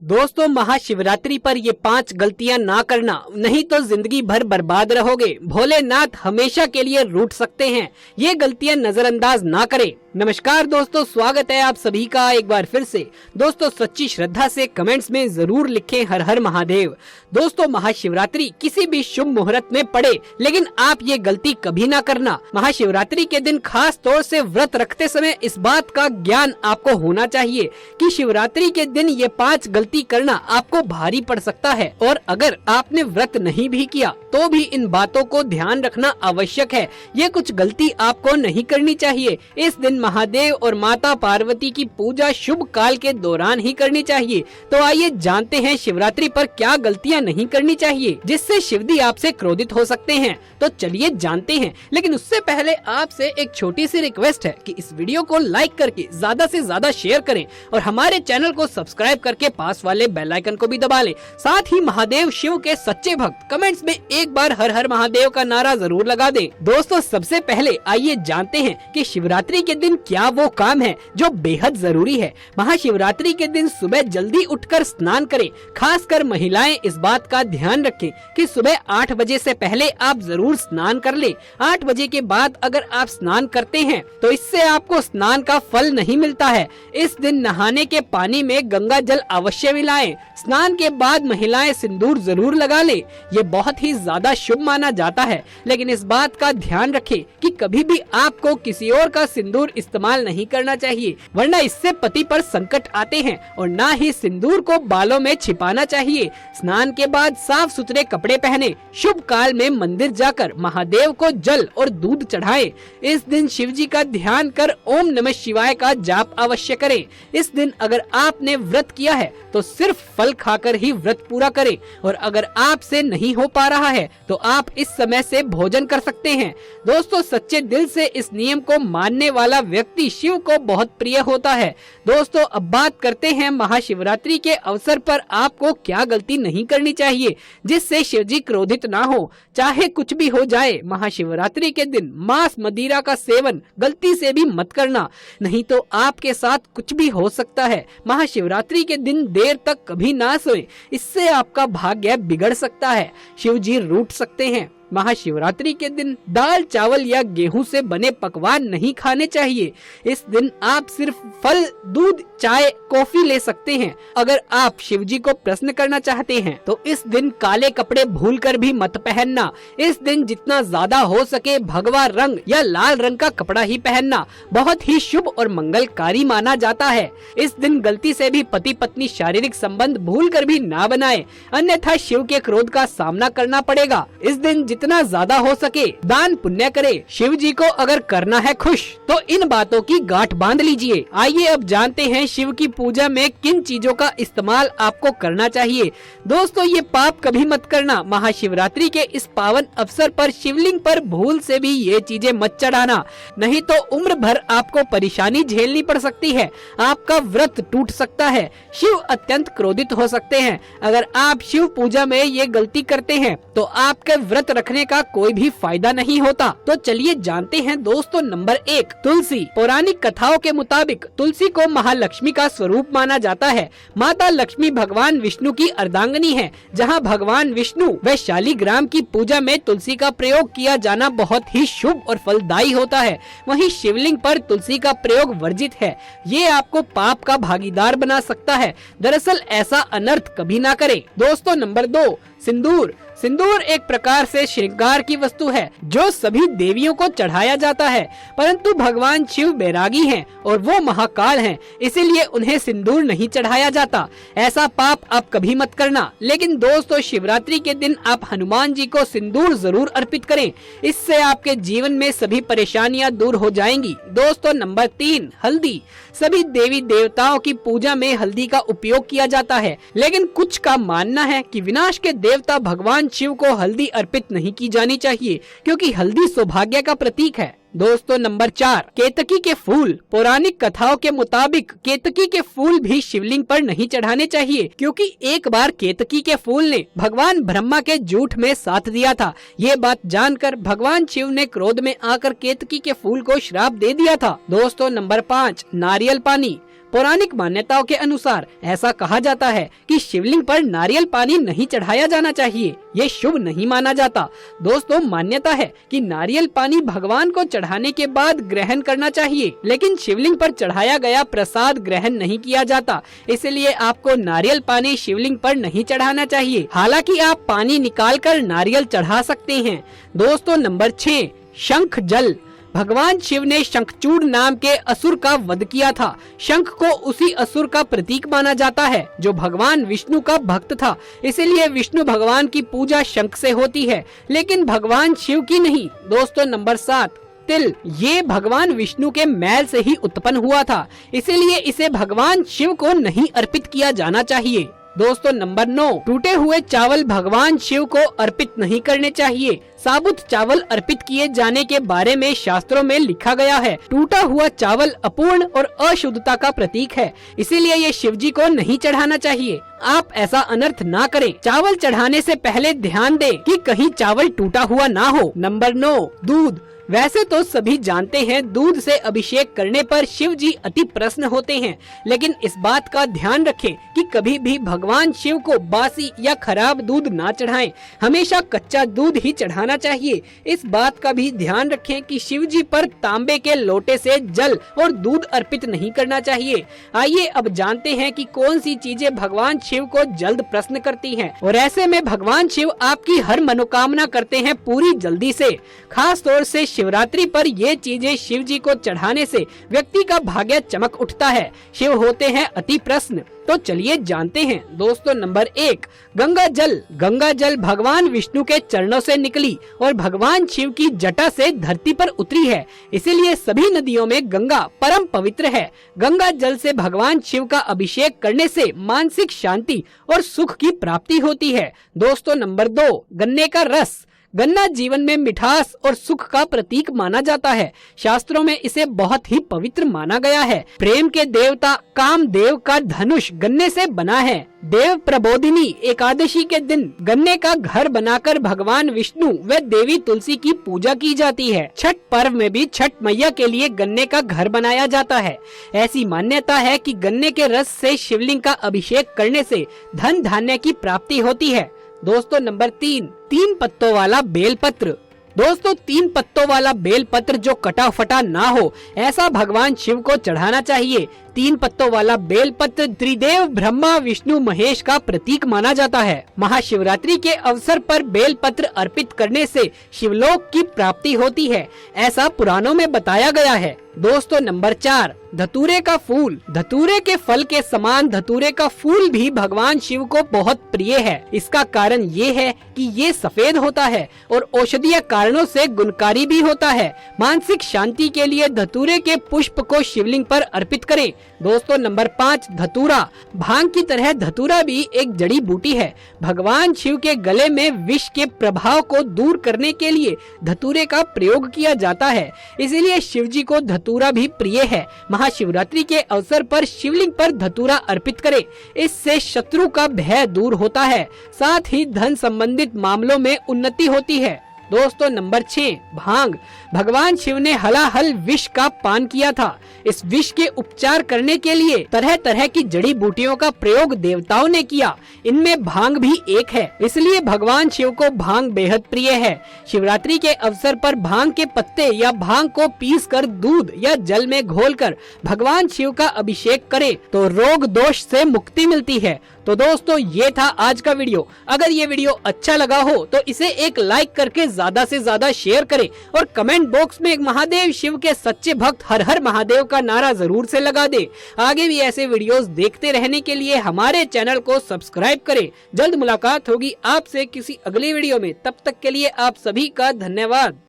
दोस्तों, महाशिवरात्रि पर ये 5 गलतियां ना करना, नहीं तो जिंदगी भर बर्बाद रहोगे। भोलेनाथ हमेशा के लिए रूठ सकते हैं। ये गलतियां नजरअंदाज ना करें। नमस्कार दोस्तों, स्वागत है आप सभी का एक बार फिर से। दोस्तों, सच्ची श्रद्धा से कमेंट्स में जरूर लिखें हर हर महादेव। दोस्तों, महाशिवरात्रि किसी भी शुभ मुहूर्त में पड़े, लेकिन आप ये गलती कभी ना करना। महाशिवरात्रि के दिन खास तौर से व्रत रखते समय इस बात का ज्ञान आपको होना चाहिए कि शिवरात्रि के दिन ये 5 गलती करना आपको भारी पड़ सकता है। और अगर आपने व्रत नहीं भी किया तो भी इन बातों को ध्यान रखना आवश्यक है। ये कुछ गलती आपको नहीं करनी चाहिए। इस दिन महादेव और माता पार्वती की पूजा शुभ काल के दौरान ही करनी चाहिए। तो आइए जानते हैं शिवरात्रि पर क्या गलतियां नहीं करनी चाहिए जिससे शिवजी आपसे क्रोधित हो सकते हैं। तो चलिए जानते हैं, लेकिन उससे पहले आपसे एक छोटी सी रिक्वेस्ट है कि इस वीडियो को लाइक करके ज्यादा से ज्यादा शेयर करें और हमारे चैनल को सब्सक्राइब करके पास वाले बेल आइकन को भी दबा लें। साथ ही महादेव शिव के सच्चे भक्त कमेंट्स में एक बार हर हर महादेव का नारा जरूर लगा दें। दोस्तों, सबसे पहले आइए जानते हैं कि शिवरात्रि के दिन क्या वो काम है जो बेहद जरूरी है। महाशिवरात्रि के दिन सुबह जल्दी उठकर स्नान करें। खासकर महिलाएं इस बात का ध्यान रखें कि सुबह 8 बजे से पहले आप जरूर स्नान कर लें। 8 बजे के बाद अगर आप स्नान करते हैं तो इससे आपको स्नान का फल नहीं मिलता है। इस दिन नहाने के पानी में गंगा जल अवश्य मिलाएं। स्नान के बाद महिलाएं सिंदूर जरूर लगा ले। ये बहुत ही ज्यादा शुभ माना जाता है, लेकिन इस बात का ध्यान रखें कि कभी भी आपको किसी और का सिंदूर इस्तेमाल नहीं करना चाहिए, वरना इससे पति पर संकट आते हैं। और ना ही सिंदूर को बालों में छिपाना चाहिए। स्नान के बाद साफ सुथरे कपड़े पहने। शुभ काल में मंदिर जाकर महादेव को जल और दूध चढ़ाएं। इस दिन शिव जी का ध्यान कर ओम नमः शिवाय का जाप अवश्य करें। इस दिन अगर आपने व्रत किया है तो सिर्फ फल खाकर ही व्रत पूरा करें, और अगर आपसे नहीं हो पा रहा है तो आप इस समय से भोजन कर सकते हैं। दोस्तों, सच्चे दिल से इस नियम को मानने वाला व्यक्ति शिव को बहुत प्रिय होता है। दोस्तों, अब बात करते हैं महाशिवरात्रि के अवसर पर आपको क्या गलती नहीं करनी चाहिए जिससे शिव जी क्रोधित ना हो। चाहे कुछ भी हो जाए, महाशिवरात्रि के दिन मांस मदिरा का सेवन गलती से भी मत करना, नहीं तो आपके साथ कुछ भी हो सकता है। महाशिवरात्रि के दिन देर तक कभी ना सोए, इससे आपका भाग्य बिगड़ सकता है। शिव जी रूठ सकते हैं। महाशिवरात्रि के दिन दाल चावल या गेहूं से बने पकवान नहीं खाने चाहिए। इस दिन आप सिर्फ फल, दूध, चाय, कॉफी ले सकते हैं। अगर आप शिवजी को प्रसन्न करना चाहते हैं तो इस दिन काले कपड़े भूलकर भी मत पहनना। इस दिन जितना ज्यादा हो सके भगवा रंग या लाल रंग का कपड़ा ही पहनना बहुत ही शुभ और मंगलकारी माना जाता है। इस दिन गलती से भी पति पत्नी शारीरिक संबंध भूलकर भी ना बनाए, अन्यथा शिव के क्रोध का सामना करना पड़ेगा। इस दिन जितना ज्यादा हो सके दान पुण्य करे। शिव जी को अगर करना है खुश तो इन बातों की गांठ बांध लीजिए। आइए अब जानते हैं शिव की पूजा में किन चीजों का इस्तेमाल आपको करना चाहिए। दोस्तों, ये पाप कभी मत करना। महाशिवरात्रि के इस पावन अवसर पर शिवलिंग पर भूल से भी ये चीजें मत चढ़ाना, नहीं तो उम्र भर आपको परेशानी झेलनी पड़ सकती है। आपका व्रत टूट सकता है। शिव अत्यंत क्रोधित हो सकते हैं। अगर आप शिव पूजा में ये गलती करते हैं तो आपके व्रत रखने का कोई भी फायदा नहीं होता। तो चलिए जानते हैं दोस्तों। नंबर 1, तुलसी। पौराणिक कथाओं के मुताबिक तुलसी को महालक्ष्मी का स्वरूप माना जाता है। माता लक्ष्मी भगवान विष्णु की अर्धांगिनी है। जहां भगवान विष्णु व शालिग्राम की पूजा में तुलसी का प्रयोग किया जाना बहुत ही शुभ और फलदायी होता है, वहीं शिवलिंग पर तुलसी का प्रयोग वर्जित है। ये आपको पाप का भागीदार बना सकता है। दरअसल ऐसा अनर्थ कभी ना करें। दोस्तों, नंबर 2, सिंदूर। सिंदूर एक प्रकार से श्रृंगार की वस्तु है जो सभी देवियों को चढ़ाया जाता है, परंतु भगवान शिव बैरागी हैं और वो महाकाल हैं, इसीलिए उन्हें सिंदूर नहीं चढ़ाया जाता। ऐसा पाप आप कभी मत करना। लेकिन दोस्तों, शिवरात्रि के दिन आप हनुमान जी को सिंदूर जरूर अर्पित करें। इससे आपके जीवन में सभी परेशानियां दूर हो जाएंगी। दोस्तों, नंबर 3, हल्दी। सभी देवी देवताओं की पूजा में हल्दी का उपयोग किया जाता है, लेकिन कुछ का मानना है कि विनाश के देवता भगवान शिव को हल्दी अर्पित नहीं की जानी चाहिए, क्योंकि हल्दी सौभाग्य का प्रतीक है। दोस्तों, नंबर 4, केतकी के फूल। पौराणिक कथाओं के मुताबिक केतकी के फूल भी शिवलिंग पर नहीं चढ़ाने चाहिए, क्योंकि एक बार केतकी के फूल ने भगवान ब्रह्मा के झूठ में साथ दिया था। ये बात जानकर भगवान शिव ने क्रोध में आकर केतकी के फूल को श्राप दे दिया था। दोस्तों, नंबर 5, नारियल पानी। पौराणिक मान्यताओं के अनुसार ऐसा कहा जाता है कि शिवलिंग पर नारियल पानी नहीं चढ़ाया जाना चाहिए, ये शुभ नहीं माना जाता। दोस्तों, मान्यता है कि नारियल पानी भगवान को चढ़ाने के बाद ग्रहण करना चाहिए, लेकिन शिवलिंग पर चढ़ाया गया प्रसाद ग्रहण नहीं किया जाता, इसलिए आपको नारियल पानी शिवलिंग पर नहीं चढ़ाना चाहिए। हालांकि आप पानी निकालकर नारियल चढ़ा सकते हैं। दोस्तों, नंबर 6, शंख जल। भगवान शिव ने शंखचूड़ नाम के असुर का वध किया था। शंख को उसी असुर का प्रतीक माना जाता है जो भगवान विष्णु का भक्त था, इसलिए विष्णु भगवान की पूजा शंख से होती है, लेकिन भगवान शिव की नहीं। दोस्तों, नंबर 7, तिल। ये भगवान विष्णु के मैल से ही उत्पन्न हुआ था, इसीलिए इसे भगवान शिव को नहीं अर्पित किया जाना चाहिए। दोस्तों, नंबर 9, टूटे हुए चावल भगवान शिव को अर्पित नहीं करने चाहिए। साबुत चावल अर्पित किए जाने के बारे में शास्त्रों में लिखा गया है। टूटा हुआ चावल अपूर्ण और अशुद्धता का प्रतीक है, इसीलिए ये शिव जी को नहीं चढ़ाना चाहिए। आप ऐसा अनर्थ ना करें। चावल चढ़ाने से पहले ध्यान दें कि कहीं चावल टूटा हुआ ना हो। नंबर 9, दूध। वैसे तो सभी जानते हैं दूध से अभिषेक करने पर शिव जी अति प्रसन्न होते हैं, लेकिन इस बात का ध्यान रखें कि कभी भी भगवान शिव को बासी या खराब दूध ना चढ़ाएं। हमेशा कच्चा दूध ही चढ़ाना चाहिए। इस बात का भी ध्यान रखें कि शिव जी पर तांबे के लोटे से जल और दूध अर्पित नहीं करना चाहिए। आइए अब जानते हैं कि कौन सी चीजें भगवान शिव को जल्द प्रसन्न करती हैं, और ऐसे में भगवान शिव आपकी हर मनोकामना करते हैं पूरी जल्दी से। खास तौर से शिवरात्रि पर ये चीजें शिव जी को चढ़ाने से व्यक्ति का भाग्य चमक उठता है। शिव होते हैं अति प्रसन्न। तो चलिए जानते हैं। दोस्तों, नंबर 1, गंगा जल। गंगा जल भगवान विष्णु के चरणों से निकली और भगवान शिव की जटा से धरती पर उतरी है, इसीलिए सभी नदियों में गंगा परम पवित्र है। गंगा जल से भगवान शिव का अभिषेक करने से मानसिक शांति और सुख की प्राप्ति होती है। दोस्तों, नंबर 2, गन्ने का रस। गन्ना जीवन में मिठास और सुख का प्रतीक माना जाता है। शास्त्रों में इसे बहुत ही पवित्र माना गया है। प्रेम के देवता कामदेव का धनुष गन्ने से बना है। देव प्रबोधिनी एकादशी के दिन गन्ने का घर बनाकर भगवान विष्णु व देवी तुलसी की पूजा की जाती है। छठ पर्व में भी छठ मैया के लिए गन्ने का घर बनाया जाता है। ऐसी मान्यता है कि गन्ने के रस से शिवलिंग का अभिषेक करने से धन धान्य की प्राप्ति होती है। दोस्तों, नंबर 3, 3 पत्तों वाला बेलपत्र। दोस्तों, 3 पत्तों वाला बेलपत्र जो कटा फटा ना हो, ऐसा भगवान शिव को चढ़ाना चाहिए। 3 पत्तों वाला बेलपत्र त्रिदेव ब्रह्मा विष्णु महेश का प्रतीक माना जाता है। महाशिवरात्रि के अवसर पर बेलपत्र अर्पित करने से शिवलोक की प्राप्ति होती है, ऐसा पुराणों में बताया गया है। दोस्तों, नंबर 4, धतूरे का फूल। धतूरे के फल के समान धतूरे का फूल भी भगवान शिव को बहुत प्रिय है। इसका कारण ये है कि ये सफेद होता है और औषधीय कारणों से गुणकारी भी होता है। मानसिक शांति के लिए धतूरे के पुष्प को शिवलिंग पर अर्पित करें। दोस्तों, नंबर 5, धतूरा। भांग की तरह धतूरा भी एक जड़ी बूटी है। भगवान शिव के गले में विष के प्रभाव को दूर करने के लिए धतूरे का प्रयोग किया जाता है, इसीलिए शिव जी को धतूरा भी प्रिय है। महाशिवरात्रि के अवसर पर शिवलिंग पर धतूरा अर्पित करें, इससे शत्रु का भय दूर होता है, साथ ही धन संबंधित मामलों में उन्नति होती है। दोस्तों, नंबर 6, भांग। भगवान शिव ने हलाहल विष का पान किया था। इस विष के उपचार करने के लिए तरह तरह की जड़ी बूटियों का प्रयोग देवताओं ने किया, इनमें भांग भी एक है, इसलिए भगवान शिव को भांग बेहद प्रिय है। शिवरात्रि के अवसर पर भांग के पत्ते या भांग को पीसकर दूध या जल में घोलकर भगवान शिव का अभिषेक करें तो रोग दोष से मुक्ति मिलती है। तो दोस्तों, ये था आज का वीडियो। अगर ये वीडियो अच्छा लगा हो तो इसे एक लाइक करके ज्यादा से ज्यादा शेयर करें और कमेंट बॉक्स में एक महादेव शिव के सच्चे भक्त हर हर महादेव का नारा जरूर से लगा दे। आगे भी ऐसे वीडियोस देखते रहने के लिए हमारे चैनल को सब्सक्राइब करें। जल्द मुलाकात होगी आपसे किसी अगली वीडियो में, तब तक के लिए आप सभी का धन्यवाद।